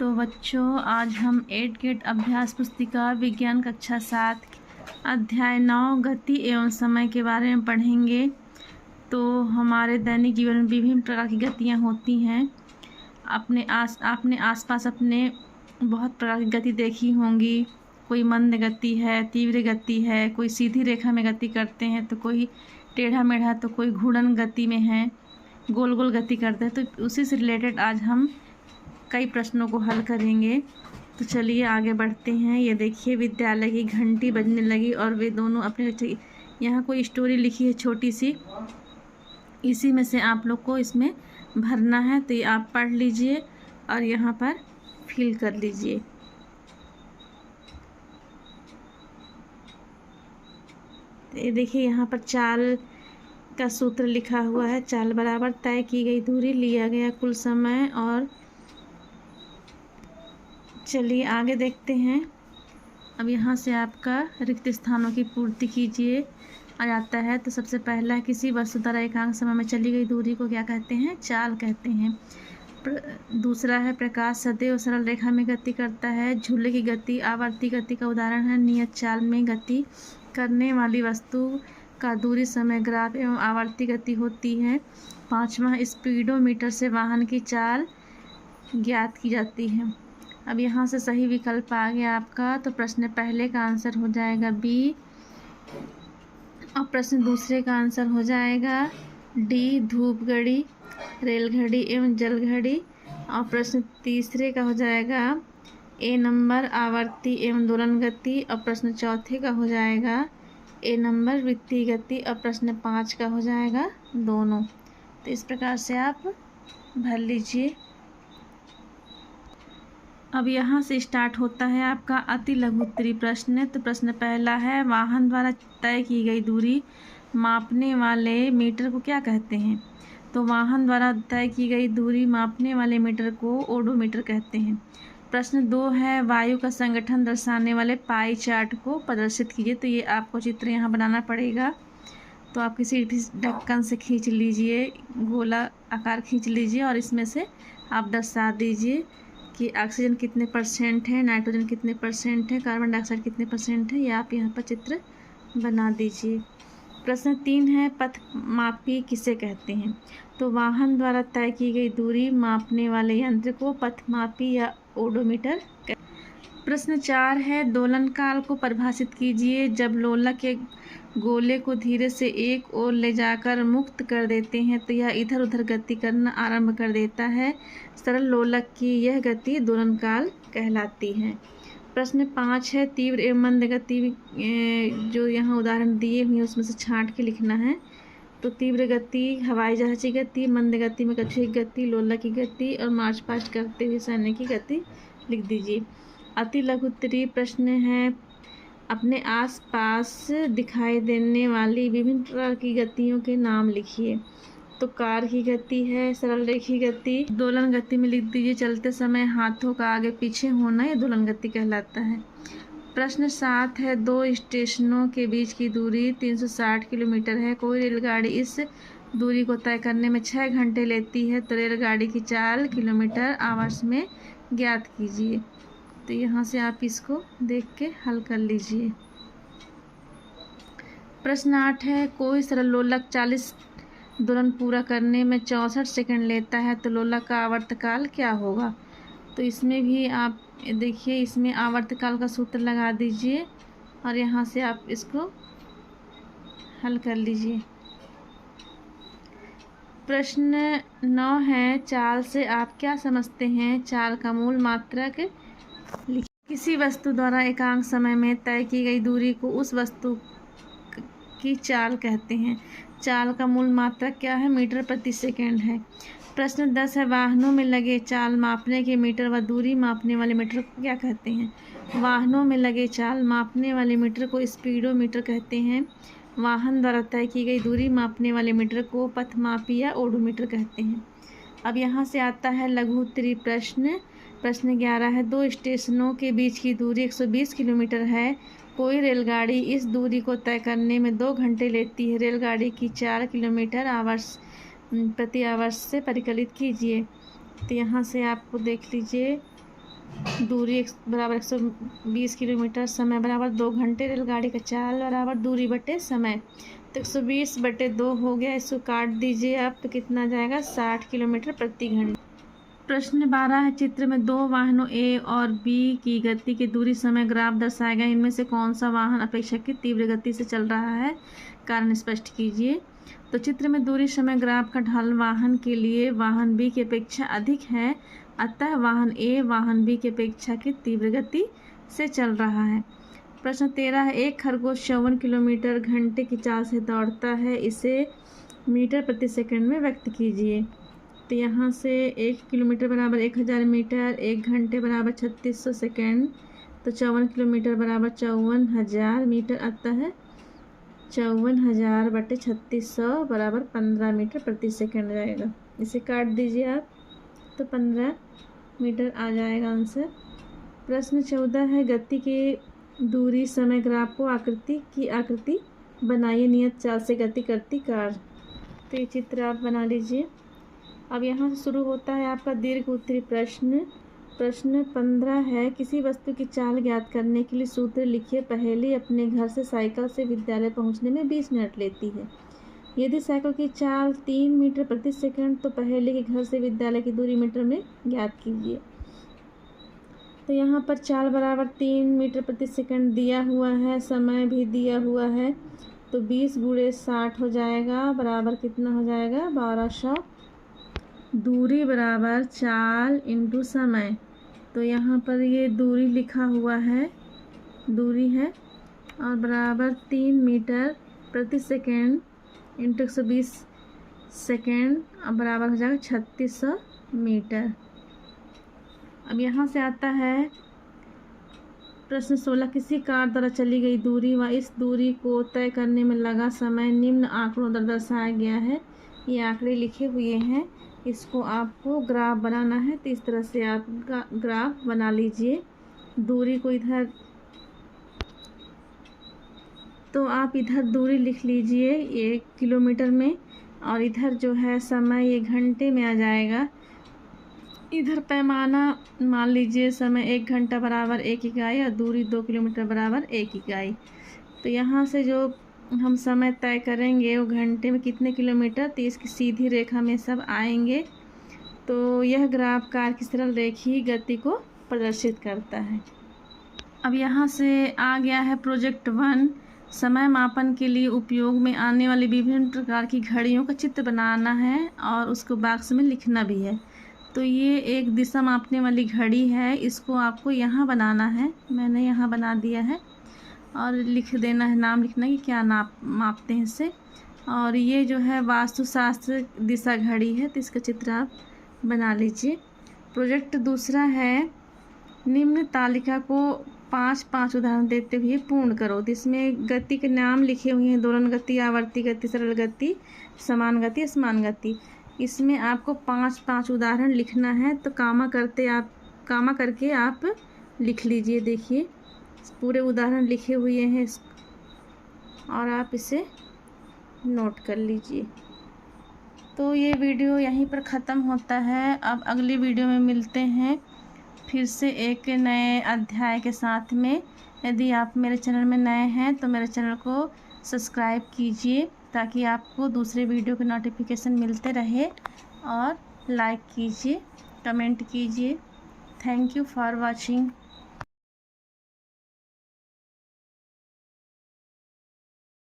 तो बच्चों, आज हम 8 गेट अभ्यास पुस्तिका विज्ञान कक्षा 7 अध्याय 9 गति एवं समय के बारे में पढ़ेंगे। तो हमारे दैनिक जीवन में विभिन्न प्रकार की गतियाँ होती हैं। आपने आसपास अपने बहुत प्रकार की गति देखी होंगी। कोई मंद गति है, तीव्र गति है, कोई सीधी रेखा में गति करते हैं, तो कोई टेढ़ा मेढ़ा, तो कोई घूर्णन गति में है, गोल गोल गति करते हैं। तो उसी से रिलेटेड आज हम कई प्रश्नों को हल करेंगे। तो चलिए आगे बढ़ते हैं। ये देखिए, विद्यालय की घंटी बजने लगी और वे दोनों अपने यहाँ कोई स्टोरी लिखी है छोटी सी, इसी में से आप लोग को इसमें भरना है। तो ये आप पढ़ लीजिए और यहाँ पर फिल कर लीजिए। तो ये देखिए, यहाँ पर चाल का सूत्र लिखा हुआ है। चाल बराबर तय की गई दूरी, लिया गया कुल समय। और चलिए आगे देखते हैं। अब यहाँ से आपका रिक्त स्थानों की पूर्ति कीजिए आ जाता है। तो सबसे पहला, किसी वस्तु द्वारा एकांक समय में चली गई दूरी को क्या कहते हैं? चाल कहते हैं। दूसरा है, प्रकाश सदैव सरल रेखा में गति करता है। झूले की गति आवर्ती गति का उदाहरण है। नियत चाल में गति करने वाली वस्तु का दूरी समय ग्राफ एवं आवर्ती गति होती है। पाँचवा, स्पीडोमीटर से वाहन की चाल ज्ञात की जाती है। अब यहाँ से सही विकल्प आ गया आपका। तो प्रश्न पहले का आंसर हो जाएगा बी, और प्रश्न दूसरे का आंसर हो जाएगा डी, धूप घड़ी, रेलघड़ी एवं जलघड़ी। और प्रश्न तीसरे का हो जाएगा ए नंबर, आवर्ती एवं दोलन गति। और प्रश्न चौथे का हो जाएगा ए नंबर, वृत्तीय गति। और प्रश्न 5 का हो जाएगा दोनों। तो इस प्रकार से आप भर लीजिए। अब यहाँ से स्टार्ट होता है आपका अति लघु उत्तरीय प्रश्न। तो प्रश्न पहला है, वाहन द्वारा तय की गई दूरी मापने वाले मीटर को क्या कहते हैं? तो वाहन द्वारा तय की गई दूरी मापने वाले मीटर को ओडोमीटर कहते हैं। प्रश्न 2 है, वायु का संगठन दर्शाने वाले पाई चार्ट को प्रदर्शित कीजिए। तो ये आपको चित्र यहाँ बनाना पड़ेगा। तो आप किसी भी ढक्कन से खींच लीजिए, गोला आकार खींच लीजिए और इसमें से आप दर्शा दीजिए कि ऑक्सीजन कितने परसेंट है, नाइट्रोजन कितने परसेंट है, कार्बन डाइऑक्साइड कितने परसेंट है। ये आप यहाँ पर चित्र बना दीजिए। प्रश्न 3 है, पथ मापी किसे कहते हैं? तो वाहन द्वारा तय की गई दूरी मापने वाले यंत्र को पथ मापी या ओडोमीटर। प्रश्न 4 है, दोलन काल को परिभाषित कीजिए। जब लोलक के गोले को धीरे से एक ओर ले जाकर मुक्त कर देते हैं तो यह इधर उधर गति करना आरंभ कर देता है। सरल लोलक की यह गति दोलन काल कहलाती है। प्रश्न 5 है, तीव्र एवं मंद गति जो यहाँ उदाहरण दिए हुए हैं उसमें से छांट के लिखना है। तो तीव्र गति हवाई जहाज की गति, मंद गति में कछुए की गति, लोलक की गति और मार्च पास्ट करते हुए सैनिक की गति लिख दीजिए। अति लघु उत्तरीय प्रश्न है, अपने आसपास दिखाई देने वाली विभिन्न प्रकार की गतियों के नाम लिखिए। तो कार की गति है, सरल रेखी गति। दोलन गति में लिख दीजिए, चलते समय हाथों का आगे पीछे होना, ये दोलन गति कहलाता है। प्रश्न 7 है, 2 स्टेशनों के बीच की दूरी 360 किलोमीटर है। कोई रेलगाड़ी इस दूरी को तय करने में 6 घंटे लेती है। तो रेलगाड़ी की चाल किलोमीटर आवर्स में ज्ञात कीजिए। तो यहाँ से आप इसको देख के हल कर लीजिए। प्रश्न 8 है, कोई सरल लोलक 40 दोलन पूरा करने में 64 सेकंड लेता है। तो लोलक का आवर्तकाल क्या होगा? तो इसमें भी आप देखिए, इसमें आवर्तकाल का सूत्र लगा दीजिए और यहाँ से आप इसको हल कर लीजिए। प्रश्न 9 है, चाल से आप क्या समझते हैं? चाल का मूल मात्रक लिखिए। किसी वस्तु द्वारा एकांक समय में तय की गई दूरी को उस वस्तु की चाल कहते हैं। चाल का मूल मात्रक क्या है? मीटर प्रति सेकंड है। प्रश्न 10 है, वाहनों में लगे चाल मापने के मीटर व दूरी मापने वाले मीटर को क्या कहते हैं? वाहनों में लगे चाल मापने वाले मीटर को स्पीडोमीटर कहते हैं। वाहन द्वारा तय की गई दूरी मापने वाले मीटर को पथमापी या ओडोमीटर कहते हैं। अब यहाँ से आता है लघु उत्तरीय प्रश्न। प्रश्न 11 है, 2 स्टेशनों के बीच की दूरी 120 किलोमीटर है। कोई रेलगाड़ी इस दूरी को तय करने में 2 घंटे लेती है। रेलगाड़ी की 4 किलोमीटर आवर्स प्रति आवर्स से परिकलित कीजिए। तो यहाँ से आपको देख लीजिए, दूरी बराबर 120 किलोमीटर, समय बराबर 2 घंटे, रेलगाड़ी का चाल बराबर दूरी बटे समय। तो 120/2 हो गया, इसको काट दीजिए आप तो कितना जाएगा 60 किलोमीटर प्रति घंटे। प्रश्न 12 है, चित्र में 2 वाहनों ए और बी की गति की दूरी समय ग्राफ दर्शाया गया, इनमें से कौन सा वाहन अपेक्षाकृत तीव्र गति से चल रहा है, कारण स्पष्ट कीजिए। तो चित्र में दूरी समय ग्राफ का ढाल वाहन के लिए वाहन बी की अपेक्षा अधिक है, अतः वाहन ए वाहन बी की अपेक्षाकृत तीव्र गति से चल रहा है। प्रश्न 13 है, एक खरगोश 54 किलोमीटर घंटे की चाल से दौड़ता है, इसे मीटर प्रति सेकंड में व्यक्त कीजिए। तो यहाँ से 1 किलोमीटर बराबर 1000 मीटर, 1 घंटे बराबर 3600 सेकेंड, तो 54 किलोमीटर बराबर 54,000 मीटर आता है। 54,000/3600 बराबर 15 मीटर प्रति सेकंड जाएगा। इसे काट दीजिए आप तो 15 मीटर आ जाएगा आंसर। प्रश्न 14 है, गति की दूरी समय ग्राफ को आकृति बनाइए, नियत चाल से गति करती कार। तो ये चित्र आप बना लीजिए। अब यहाँ से शुरू होता है आपका दीर्घ उत्तरी प्रश्न। प्रश्न 15 है, किसी वस्तु की चाल ज्ञात करने के लिए सूत्र लिखिए। पहेली अपने घर से साइकिल से विद्यालय पहुँचने में 20 मिनट लेती है। यदि साइकिल की चाल 3 मीटर प्रति सेकंड, तो पहेली के घर से विद्यालय की दूरी मीटर में ज्ञात कीजिए। तो यहाँ पर चाल बराबर 3 मीटर प्रति सेकंड दिया हुआ है, समय भी दिया हुआ है, तो 20 × 60 हो जाएगा, बराबर कितना हो जाएगा 1200। दूरी बराबर चाल इंटू समय, तो यहाँ पर ये दूरी लिखा हुआ है, दूरी है, और बराबर 3 मीटर प्रति सेकेंड इंटू 120 सेकेंड, अब बराबर हो जाएगा 3600 मीटर। अब यहाँ से आता है प्रश्न 16, किसी कार द्वारा चली गई दूरी व इस दूरी को तय करने में लगा समय निम्न आंकड़ों द्वारा दर्शाया गया है। ये आंकड़े लिखे हुए हैं, इसको आपको ग्राफ बनाना है, तो इस तरह से आप ग्राफ बना लीजिए। दूरी को इधर, तो आप इधर दूरी लिख लीजिए ये किलोमीटर में, और इधर जो है समय ये घंटे में आ जाएगा। इधर पैमाना मान लीजिए, समय 1 घंटा बराबर 1 इकाई और दूरी 2 किलोमीटर बराबर 1 इकाई। तो यहाँ से जो हम समय तय करेंगे वो घंटे में कितने किलोमीटर, तो इसकी सीधी रेखा में सब आएंगे। तो यह ग्राफ कार की सरल रेखीय गति को प्रदर्शित करता है। अब यहाँ से आ गया है प्रोजेक्ट 1, समय मापन के लिए उपयोग में आने वाली विभिन्न प्रकार की घड़ियों का चित्र बनाना है और उसको बॉक्स में लिखना भी है। तो ये एक दिशा मापने वाली घड़ी है, इसको आपको यहाँ बनाना है, मैंने यहाँ बना दिया है, और लिख देना है, नाम लिखना है कि क्या मापते हैं इससे। और ये जो है वास्तुशास्त्र दिशा घड़ी है, तो इसका चित्र आप बना लीजिए। प्रोजेक्ट दूसरा है, निम्न तालिका को 5-5 उदाहरण देते हुए पूर्ण करो। जिसमें गति के नाम लिखे हुए हैं, दोलन गति, आवर्ती गति, सरल गति, समान गति, असमान गति। इसमें आपको 5-5 उदाहरण लिखना है, तो कामा करके आप लिख लीजिए। देखिए पूरे उदाहरण लिखे हुए हैं और आप इसे नोट कर लीजिए। तो ये वीडियो यहीं पर ख़त्म होता है। अब अगली वीडियो में मिलते हैं फिर से एक नए अध्याय के साथ में। यदि आप मेरे चैनल में नए हैं तो मेरे चैनल को सब्सक्राइब कीजिए, ताकि आपको दूसरे वीडियो के नोटिफिकेशन मिलते रहे, और लाइक कीजिए, कमेंट कीजिए। Thank you for watching.